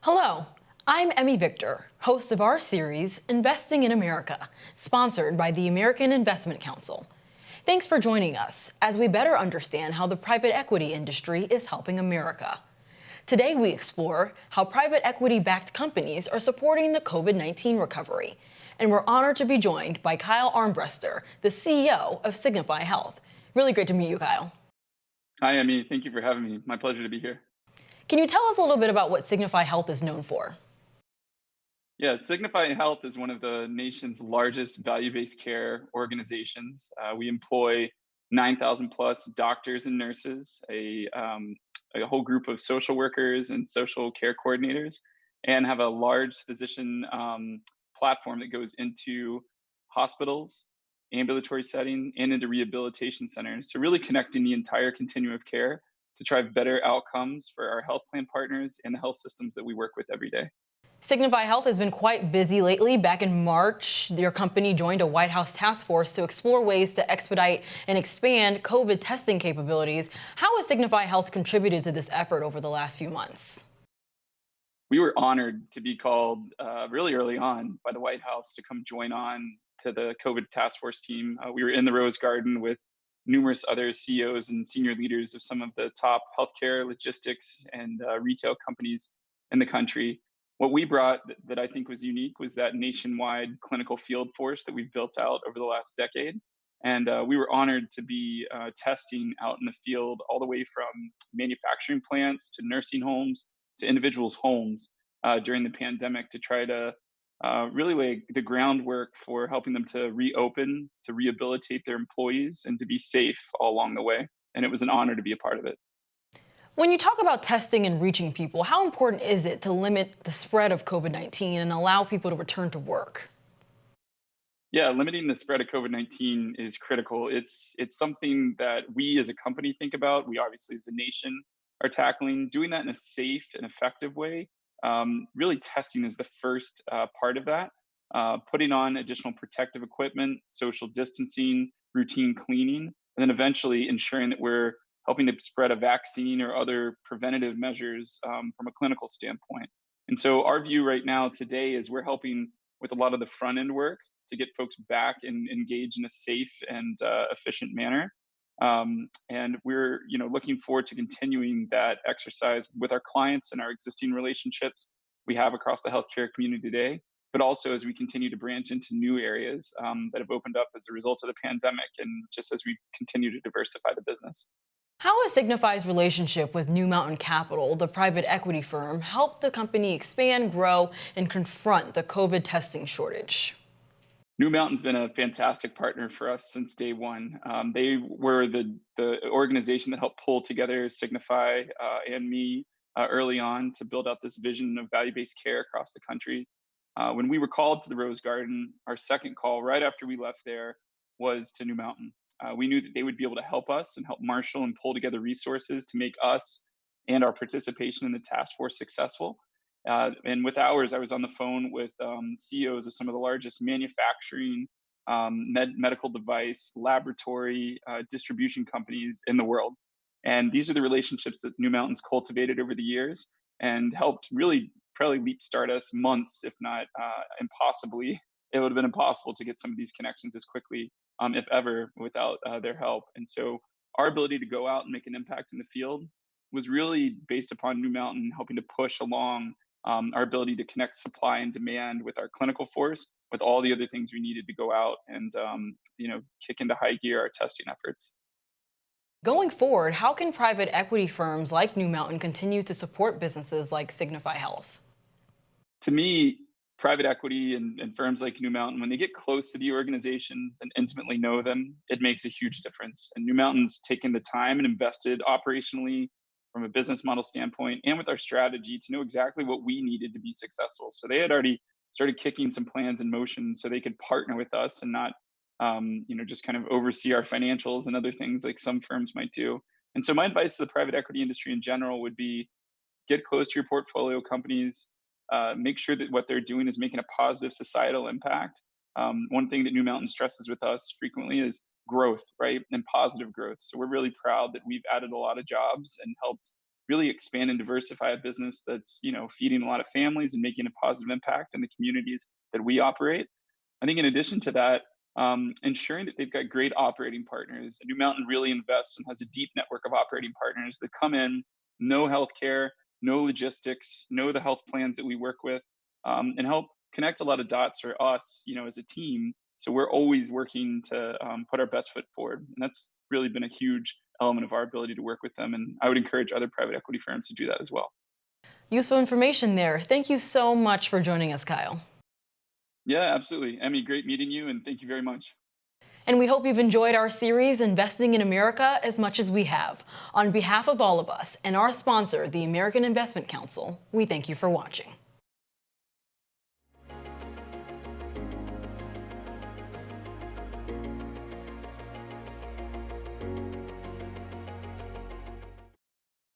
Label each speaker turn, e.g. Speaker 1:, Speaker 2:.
Speaker 1: Hello, I'm Emmy Victor, host of our series, Investing in America, sponsored by the American Investment Council. Thanks for joining us as we better understand how the private equity industry is helping America. Today we explore how private equity-backed companies are supporting the COVID-19 recovery. And we're honored to be joined by Kyle Armbrester, the CEO of Signify Health. Really great to meet you, Kyle.
Speaker 2: Hi, Emmy. Thank you for having me. My pleasure to be here.
Speaker 1: Can you tell us a little bit about what Signify Health is known for?
Speaker 2: Yeah, Signify Health is one of the nation's largest value-based care organizations. We employ 9,000 plus doctors and nurses, a whole group of social workers and social care coordinators, and have a large physician platform that goes into hospitals, ambulatory setting, and into rehabilitation centers. So really connecting the entire continuum of care to drive better outcomes for our health plan partners and the health systems that we work with every day.
Speaker 1: Signify Health has been quite busy lately. Back in March, your company joined a White House task force to explore ways to expedite and expand COVID testing capabilities. How has Signify Health contributed to this effort over the last few months?
Speaker 2: We were honored to be called really early on by the White House to come join on to the COVID task force team. We were in the Rose Garden with numerous other CEOs and senior leaders of some of the top healthcare, logistics, and retail companies in the country. What we brought that I think was unique was that nationwide clinical field force that we've built out over the last decade. And we were honored to be testing out in the field, all the way from manufacturing plants to nursing homes to individuals' homes during the pandemic to try to really lay the groundwork for helping them to reopen, to rehabilitate their employees, and to be safe all along the way. And it was an honor to be a part of it.
Speaker 1: When you talk about testing and reaching people, how important is it to limit the spread of COVID-19 and allow people to return to work?
Speaker 2: Yeah, limiting the spread of COVID-19 is critical. It's something that we as a company think about. We obviously, as a nation, are tackling. Doing that in a safe and effective way. Really, testing is the first part of that. Putting on additional protective equipment, social distancing, routine cleaning, and then eventually ensuring that we're helping to spread a vaccine or other preventative measures from a clinical standpoint. And so, our view right now today is we're helping with a lot of the front end work to get folks back and engaged in a safe and efficient manner. And we're looking forward to continuing that exercise with our clients and our existing relationships we have across the healthcare community today, but also as we continue to branch into new areas that have opened up as a result of the pandemic, and just as we continue to diversify the business.
Speaker 1: How has Signify's relationship with Mountain Capital, the private equity firm, helped the company expand, grow, and confront the COVID testing shortage?
Speaker 2: New Mountain's been a fantastic partner for us since day one. They were the organization that helped pull together Signify and me early on to build out this vision of value-based care across the country. When we were called to the Rose Garden, our second call right after we left there was to New Mountain. We knew that they would be able to help us and help marshal and pull together resources to make us and our participation in the task force successful. And with hours, I was on the phone with CEOs of some of the largest manufacturing, medical device, laboratory, distribution companies in the world. And these are the relationships that New Mountain's cultivated over the years and helped really probably leapstart us months, if not impossibly. It would have been impossible to get some of these connections as quickly, if ever, without their help. And so our ability to go out and make an impact in the field was really based upon New Mountain helping to push along our ability to connect supply and demand with our clinical force, with all the other things we needed to go out and kick into high gear our testing efforts.
Speaker 1: Going forward, how can private equity firms like New Mountain continue to support businesses like Signify Health?
Speaker 2: To me, private equity and firms like New Mountain, when they get close to the organizations and intimately know them, it makes a huge difference. And New Mountain's taken the time and invested operationally from a business model standpoint and with our strategy to know exactly what we needed to be successful. So they had already started kicking some plans in motion so they could partner with us and not, just kind of oversee our financials and other things like some firms might do. And so my advice to the private equity industry in general would be get close to your portfolio companies, make sure that what they're doing is making a positive societal impact. One thing that New Mountain stresses with us frequently is growth, right? And positive growth. So we're really proud that we've added a lot of jobs and helped really expand and diversify a business that's, feeding a lot of families and making a positive impact in the communities that we operate. I think in addition to that, ensuring that they've got great operating partners. New Mountain really invests and has a deep network of operating partners that come in, know healthcare, know logistics, know the health plans that we work with, and help connect a lot of dots for us, as a team. So we're always working to put our best foot forward, and that's really been a huge element of our ability to work with them. And I would encourage other private equity firms to do that as well.
Speaker 1: Useful information there. Thank you so much for joining us, Kyle.
Speaker 2: Yeah, absolutely. Emmy, great meeting you, and thank you very much.
Speaker 1: And we hope you've enjoyed our series, Investing in America, as much as we have. On behalf of all of us and our sponsor, the American Investment Council, we thank you for watching.